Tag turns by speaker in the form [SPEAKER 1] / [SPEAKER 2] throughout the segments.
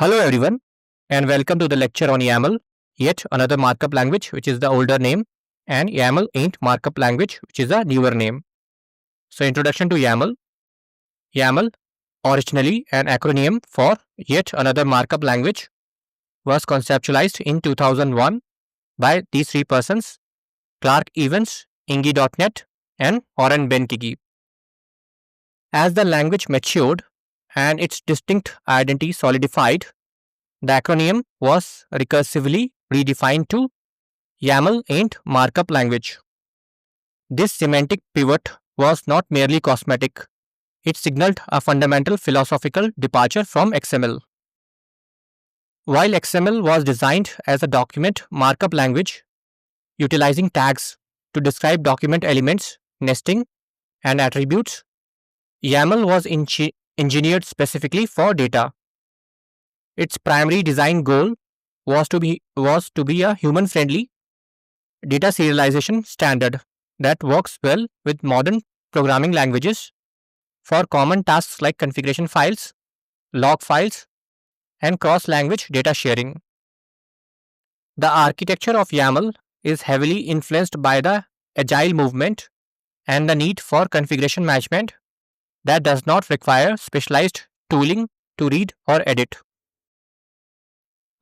[SPEAKER 1] Hello everyone and welcome to the lecture on YAML, yet another markup language which is the older name, and YAML ain't markup language which is a newer name. So introduction to YAML. YAML, originally an acronym for yet another markup language, was conceptualized in 2001 by these three persons, Clark Evans, Ingi.net and Oren Ben-Kigi. As the language matured and its distinct identity solidified, the acronym was recursively redefined to YAML ain't markup language. This semantic pivot was not merely cosmetic, it signaled a fundamental philosophical departure from XML. While XML was designed as a document markup language, utilizing tags to describe document elements, nesting, and attributes, YAML was engineered specifically for data. Its primary design goal was to be a human-friendly data serialization standard that works well with modern programming languages for common tasks like configuration files, log files, and cross-language data sharing. The architecture of YAML is heavily influenced by the agile movement and the need for configuration management that does not require specialized tooling to read or edit.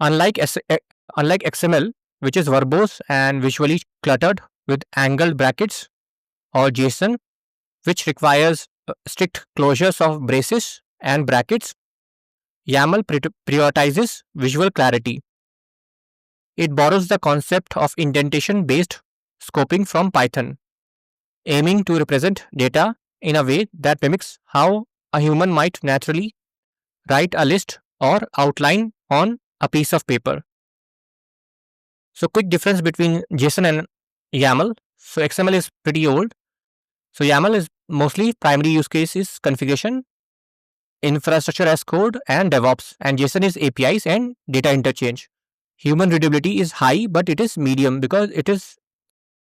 [SPEAKER 1] Unlike XML, which is verbose and visually cluttered with angled brackets, or JSON, which requires strict closures of braces and brackets, YAML prioritizes visual clarity. It borrows the concept of indentation-based scoping from Python, aiming to represent data in a way that mimics how a human might naturally write a list or outline on a piece of paper. So quick difference between JSON and YAML. So XML is pretty old. So YAML is mostly primary use case is configuration, infrastructure as code, and DevOps. And JSON is APIs and data interchange. Human readability is high, but it is medium because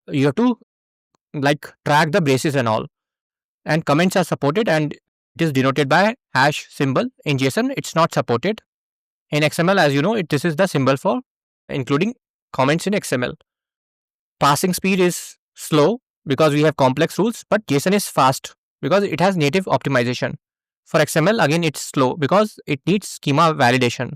[SPEAKER 1] you have to track the braces and all. And comments are supported and it is denoted by hash symbol. In JSON, it's not supported. In XML, as you know, this is the symbol for including comments in XML. Parsing speed is slow because we have complex rules, but JSON is fast because it has native optimization. For XML, again, it's slow because it needs schema validation.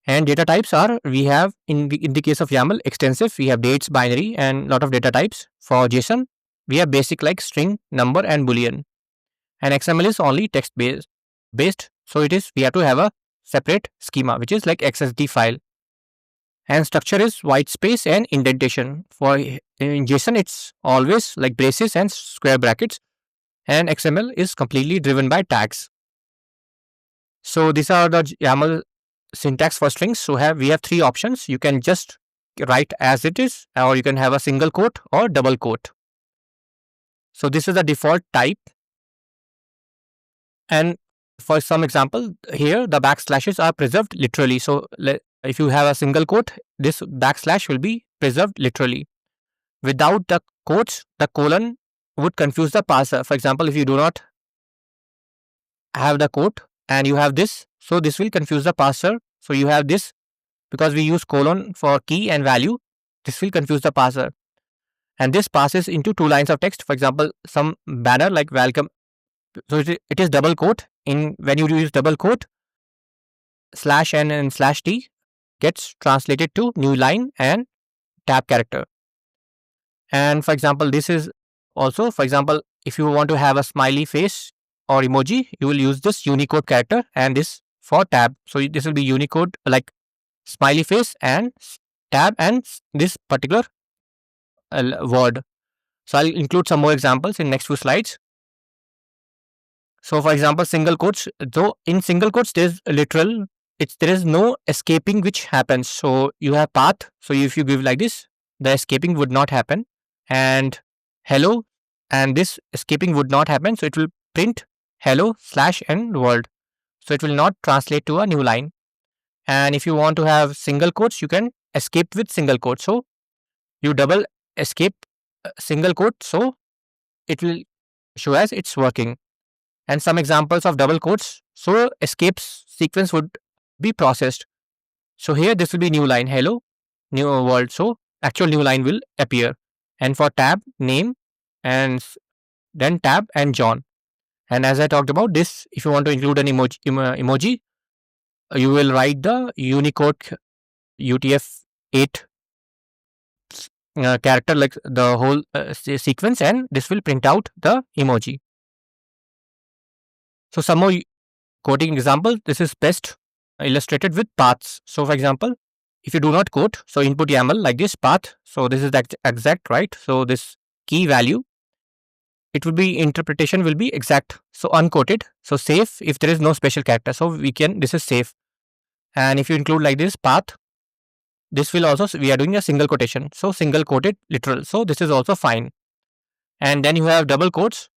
[SPEAKER 1] And data types are, we have in the case of YAML, extensive. We have dates, binary, and lot of data types. For JSON, we have basic like string, number, and boolean. And XML is only text based. So we have to have a separate schema, which is like XSD file. And structure is white space and indentation. For in JSON, it's always like braces and square brackets. And XML is completely driven by tags. So these are the YAML syntax for strings. So we have three options. You can just write as it is, or you can have a single quote or double quote. So this is the default type. And for some example, here the backslashes are preserved literally. So if you have a single quote, this backslash will be preserved literally. Without the quotes, the colon would confuse the parser. For example, if you do not have the quote and you have this, so this will confuse the parser. So you have this because we use colon for key and value. This will confuse the parser. And this passes into two lines of text. For example, some banner like welcome. So it is double quote. When you use double quote, /n and /t gets translated to new line and tab character. And for example, this is also, for example, if you want to have a smiley face or emoji, you will use this Unicode character and this for tab. So this will be Unicode like smiley face and tab and this particular word. So I'll include some more examples in next few slides. So for example, single quotes. So in single quotes, there's literal. There is no escaping which happens. So you have path. So if you give like this, the escaping would not happen. And hello, and this escaping would not happen. So it will print hello /n world. So it will not translate to a new line. And if you want to have single quotes, you can escape with single quotes. So you double escape single quote. So it will show as it's working. And some examples of double quotes. So escape sequence would be processed. So here this will be new line, hello, new world. So actual new line will appear. And for tab, name, and then tab and John. And as I talked about this, if you want to include an emoji, you will write the Unicode UTF-8 character, like the whole sequence, and this will print out the emoji. So some more coding example. This is best illustrated with paths. So for example, if you do not quote, so input YAML like this path. So this is the exact, right? So this key value, it will be interpretation will be exact. So unquoted. So safe if there is no special character. So we can, this is safe. And if you include like this path, this will also, we are doing a single quotation. So single quoted literal. So this is also fine. And then you have double quotes,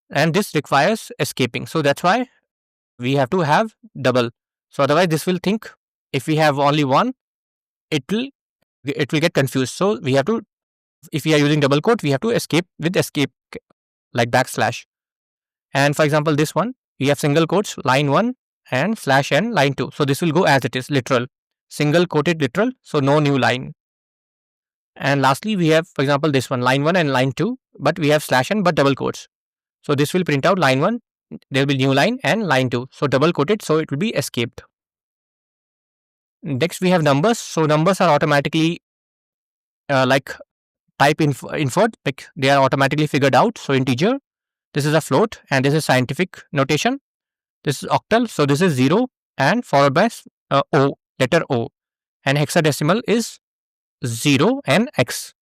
[SPEAKER 1] and this requires escaping. So that's why we have to have double. So otherwise this will think if we have only one, it will get confused. So we have to, if we are using double quote, we have to escape with escape like backslash. And for example, this one, we have single quotes line 1 and slash n line 2. So this will go as it is, literal, single quoted literal. So no new line. And lastly, we have, for example, this one, line 1 and line 2, but we have slash n but double quotes. So this will print out line 1, there will be new line, and line 2. So double quoted, so it will be escaped. Next we have numbers. So numbers are automatically like type inferred, like they are automatically figured out. So integer, this is a float, and this is scientific notation. This is octal, so this is 0 and followed by O, letter O. And hexadecimal is 0 and X.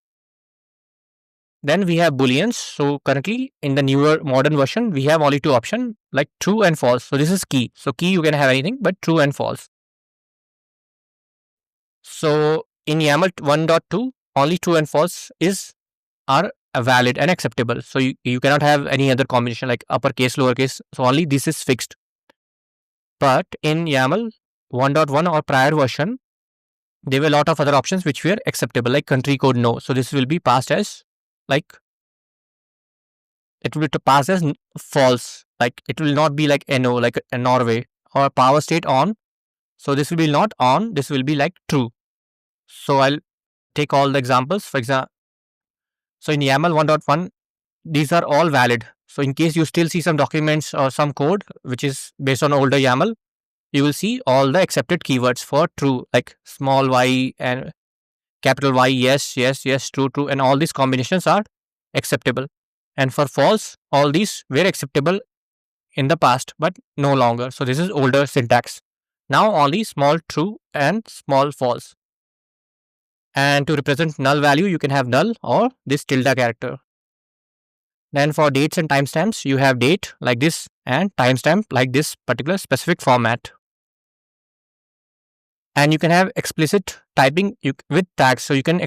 [SPEAKER 1] Then we have booleans. So currently in the newer modern version, we have only two options, like true and false. So this is key. So key you can have anything but true and false. So in YAML 1.2, only true and false are valid and acceptable. So you cannot have any other combination like uppercase, lowercase. So only this is fixed. But in YAML 1.1 or prior version, there were a lot of other options which were acceptable, like country code no. So this will be passed as like, it will be passed as false. Like it will not be like NO, like a Norway, or power state on. So this will be not on, this will be like true. So I'll take all the examples. For example, so in YAML 1.1, these are all valid. So in case you still see some documents or some code which is based on older YAML, you will see all the accepted keywords for true, like small y and capital Y, yes, yes, yes, true, true, and all these combinations are acceptable. And for false, all these were acceptable in the past, but no longer. So this is older syntax. Now only small true and small false. And to represent null value, you can have null or this tilde character. Then for dates and timestamps, you have date like this and timestamp like this particular specific format. And you can have explicit typing with tags. So you can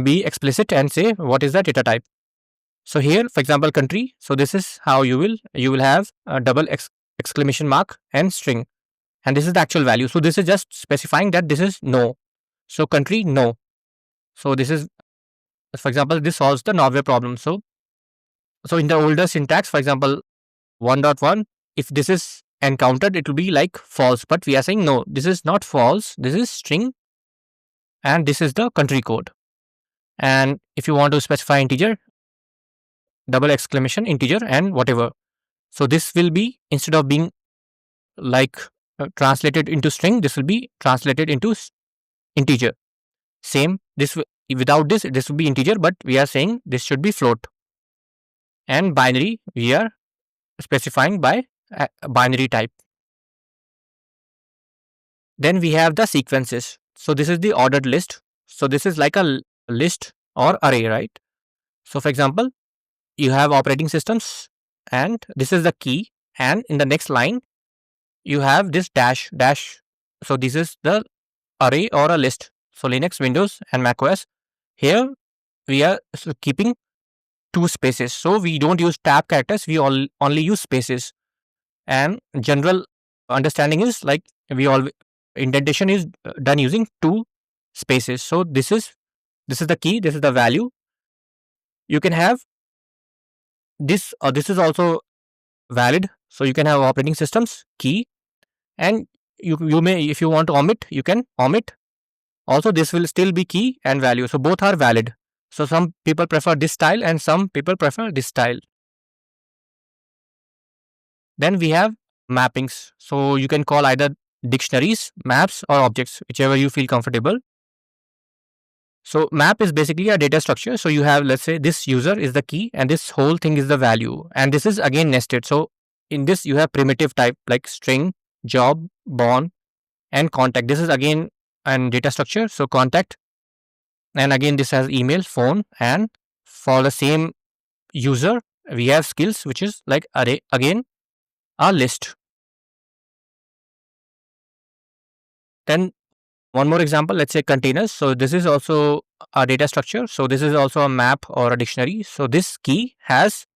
[SPEAKER 1] be explicit and say what is the data type. So here, for example, country. So this is how you will have a double exclamation mark and string, and this is the actual value. So this is just specifying that this is no. So country no. So this is, for example, this solves the Norway problem. So in the older syntax, for example, 1.1, if this is encountered, it will be like false. But we are saying no, this is not false. This is string, and this is the country code. And if you want to specify integer, double exclamation integer and whatever. So this will be, instead of being like translated into string, this will be translated into integer. Same, this without this will be integer, but we are saying this should be float. And binary, we are specifying by binary type. Then we have the sequences. So this is the ordered list. So this is like a list or array, right? So for example, you have operating systems, and this is the key, and in the next line you have this dash. So this is the array or a list. So Linux, Windows and macOS. Here we are keeping two spaces. So we don't use tab characters, we only use spaces. And general understanding is like indentation is done using two spaces. So this is the key, this is the value. You can have this, this is also valid. So you can have operating systems key, and you may, if you want to omit, you can omit. Also, this will still be key and value. So both are valid. So some people prefer this style and some people prefer this style. Then we have mappings. So you can call either dictionaries, maps, or objects, whichever you feel comfortable. So map is basically a data structure. So you have, let's say, this user is the key and this whole thing is the value. And this is again nested. So in this, you have primitive type like string, job, born, and contact. This is again an data structure. So contact, and again this has email, phone, and for the same user, we have skills, which is like array, again a list. Then one more example, let's say containers. So this is also a data structure. So this is also a map or a dictionary. So this key has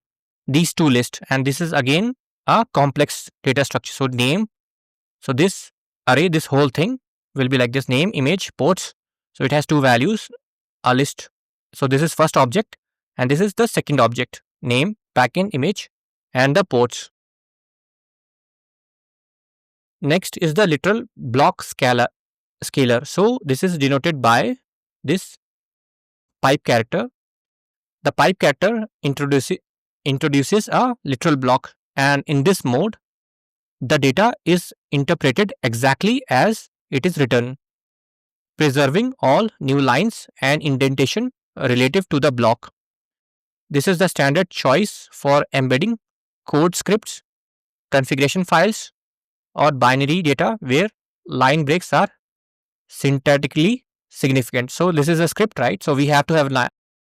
[SPEAKER 1] these two lists, and this is again a complex data structure. So name, so this array, this whole thing will be like this: name, image, ports. So it has two values, a list. So this is first object, and this is the second object: name, backend, image, and the ports. Next is the literal block scalar. So this is denoted by this pipe character. The pipe character introduces a literal block, and in this mode, the data is interpreted exactly as it is written, preserving all new lines and indentation relative to the block. This is the standard choice for embedding code scripts, configuration files, or binary data where line breaks are syntactically significant. So this is a script, right? So we have to have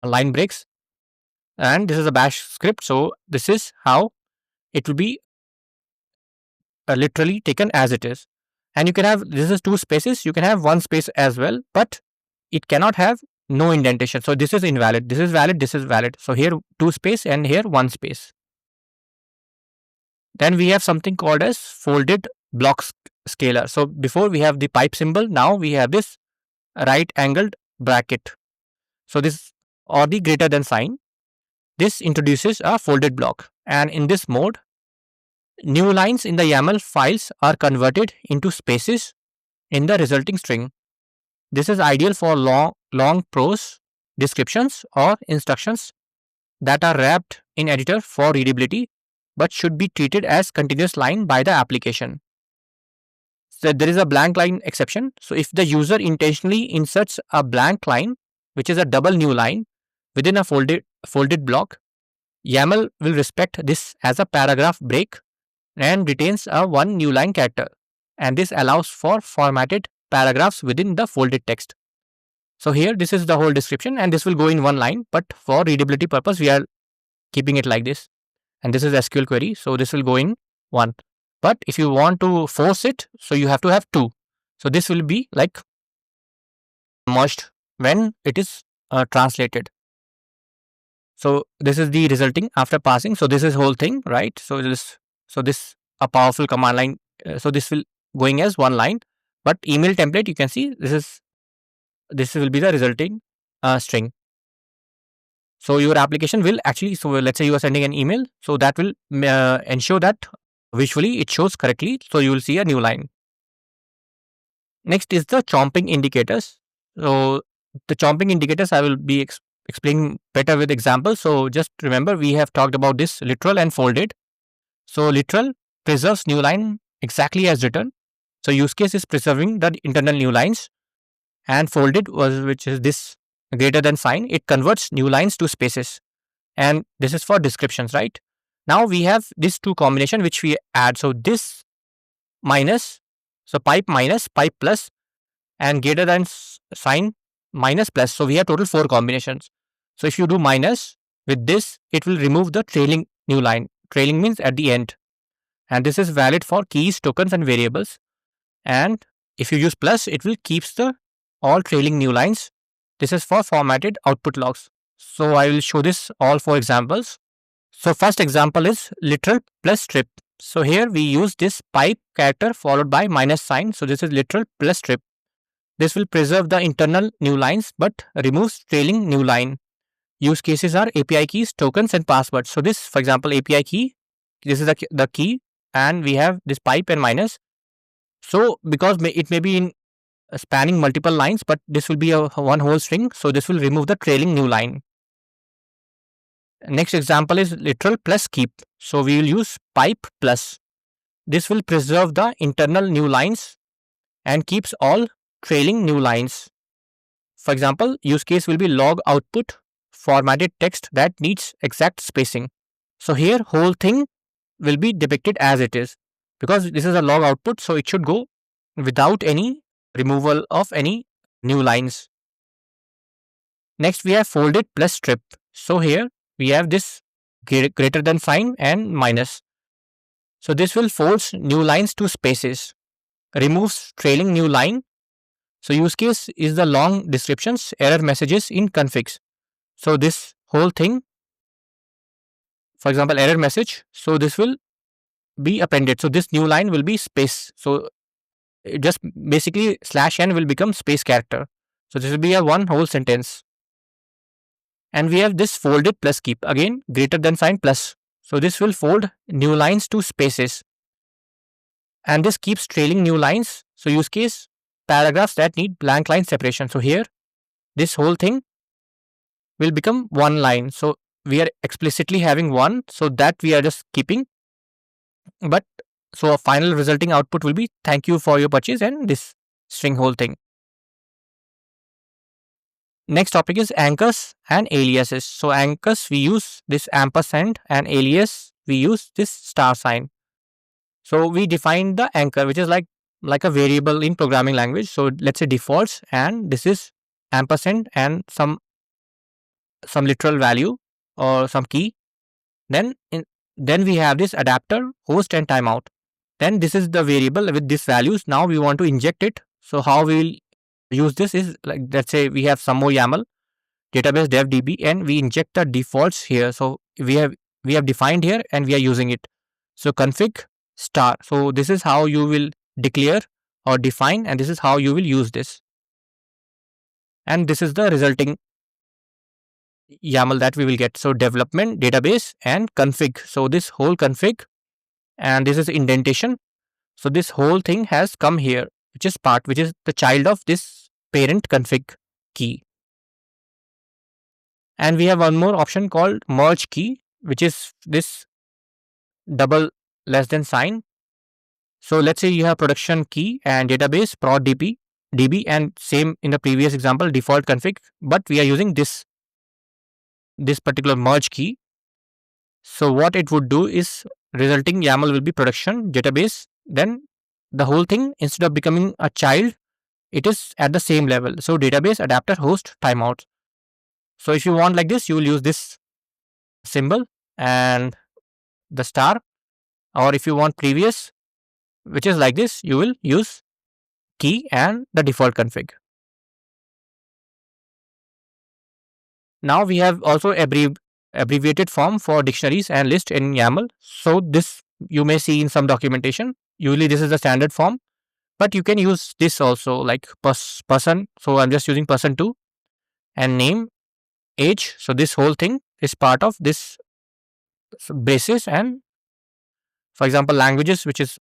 [SPEAKER 1] line breaks, and this is a bash script. So this is how it will be literally taken as it is. And you can have, this is two spaces, you can have one space as well, but it cannot have no indentation. So this is invalid, this is valid, this is valid. So here two space and here one space. Then we have something called as folded block scalar. So before we have the pipe symbol, now we have this right angled bracket. So this, or the greater than sign, this introduces a folded block, and in this mode, new lines in the YAML files are converted into spaces in the resulting string. This is ideal for long prose descriptions or instructions that are wrapped in editor for readability, but should be treated as continuous line by the application. So there is a blank line exception. So if the user intentionally inserts a blank line, which is a double new line within a folded block, YAML will respect this as a paragraph break and retains a one new line character. And this allows for formatted paragraphs within the folded text. So here this is the whole description, and this will go in one line, but for readability purpose, we are keeping it like this. And this is SQL query, so this will go in one. But if you want to force it, so you have to have two. So this will be like merged when it is translated. So this is the resulting after passing. So this is whole thing, right? So this a powerful command line. So this will going as one line. But email template, you can see this will be the resulting string. So your application will actually, so let's say you are sending an email, so that will ensure that visually it shows correctly. So you will see a new line. Next is the chomping indicators. So the chomping indicators I will be explaining better with examples. So just remember, we have talked about this literal and folded. So literal preserves new line exactly as written. So use case is preserving the internal new lines, and folded which is this greater than sign, it converts new lines to spaces, and this is for descriptions, right? Now we have these two combination which we add. So this minus, so pipe minus, pipe plus, and greater than sign minus plus. So we have total 4 combinations. So if you do minus with this, it will remove the trailing new line. Trailing means at the end, and this is valid for keys, tokens, and variables. And if you use plus, it will keeps the all trailing new lines. This is for formatted output logs. So I will show this all 4 examples. So first example is literal plus strip. So here we use this pipe character followed by minus sign. So this is literal plus strip. This will preserve the internal new lines but removes trailing new line. Use cases are API keys, tokens, and passwords. So this, for example, API key, this is the key, and we have this pipe and minus. So because it may be in spanning multiple lines, but this will be a one whole string. So this will remove the trailing new line. Next example is literal plus keep. So we will use pipe plus. This will preserve the internal new lines and keeps all trailing new lines. For example, use case will be log output formatted text that needs exact spacing. So here whole thing will be depicted as it is, because this is a log output, so it should go without any removal of any new lines. Next we have folded plus strip. So here we have this greater than sign and minus. So this will folds new lines to spaces, removes trailing new line. So use case is the long descriptions, error messages in configs. So this whole thing, for example, error message, so this will be appended. So this new line will be space. So just basically /n will become space character. So this will be a one whole sentence. And we have this folded plus keep, again greater than sign plus. So this will fold new lines to spaces. And this keeps trailing new lines. So use case paragraphs that need blank line separation. So here this whole thing will become one line. So we are explicitly having one, so that we are just keeping. But so a final resulting output will be thank you for your purchase and this string whole thing. Next topic is anchors and aliases. So anchors we use this ampersand, and alias we use this star sign. So we define the anchor, which is like a variable in programming language. So let's say defaults, and this is ampersand and some literal value or some key. Then we have this adapter, host and timeout. Then this is the variable with these values. Now we want to inject it. So how we will use this is like, let's say we have some more YAML database dev db, and we inject the defaults here. So we have defined here and we are using it. So config star. So this is how you will declare or define, and this is how you will use this. And this is the resulting YAML that we will get. So development, database and config. So this whole config, and this is indentation. So this whole thing has come here, which is the child of this parent config key. And we have one more option called merge key, which is this double less than sign. So let's say you have production key and database prod db, and same in the previous example default config, but we are using this particular merge key. So what it would do is resulting YAML will be production, database, then the whole thing, instead of becoming a child, it is at the same level. So database, adapter, host, timeout. So if you want like this, you will use this symbol and the star, or if you want previous, which is like this, you will use key and the default config. Now we have also abbreviated form for dictionaries and list in YAML. So this you may see in some documentation. Usually this is the standard form, but you can use this also, like person. So I'm just using person2, and name, age. So this whole thing is part of this basis. And for example, languages, which is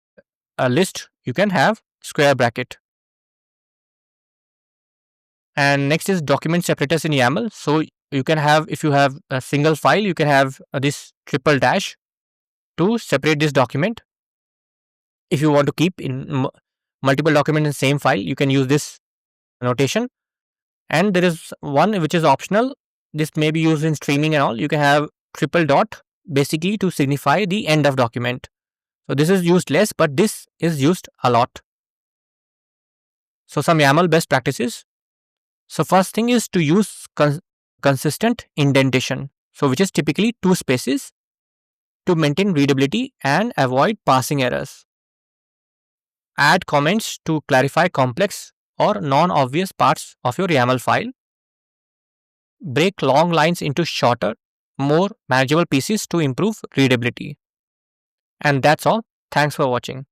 [SPEAKER 1] a list, you can have square bracket. And next is document separators in YAML. So you can have, if you have a single file, you can have this triple dash to separate this document. If you want to keep in multiple documents in the same file, you can use this notation. And there is one which is optional. This may be used in streaming and all. You can have triple dot, basically to signify the end of document. So this is used less, but this is used a lot. So some YAML best practices. So first thing is to use consistent indentation. So which is typically 2 spaces to maintain readability and avoid parsing errors. Add comments to clarify complex or non-obvious parts of your YAML file. Break long lines into shorter, more manageable pieces to improve readability. And that's all. Thanks for watching.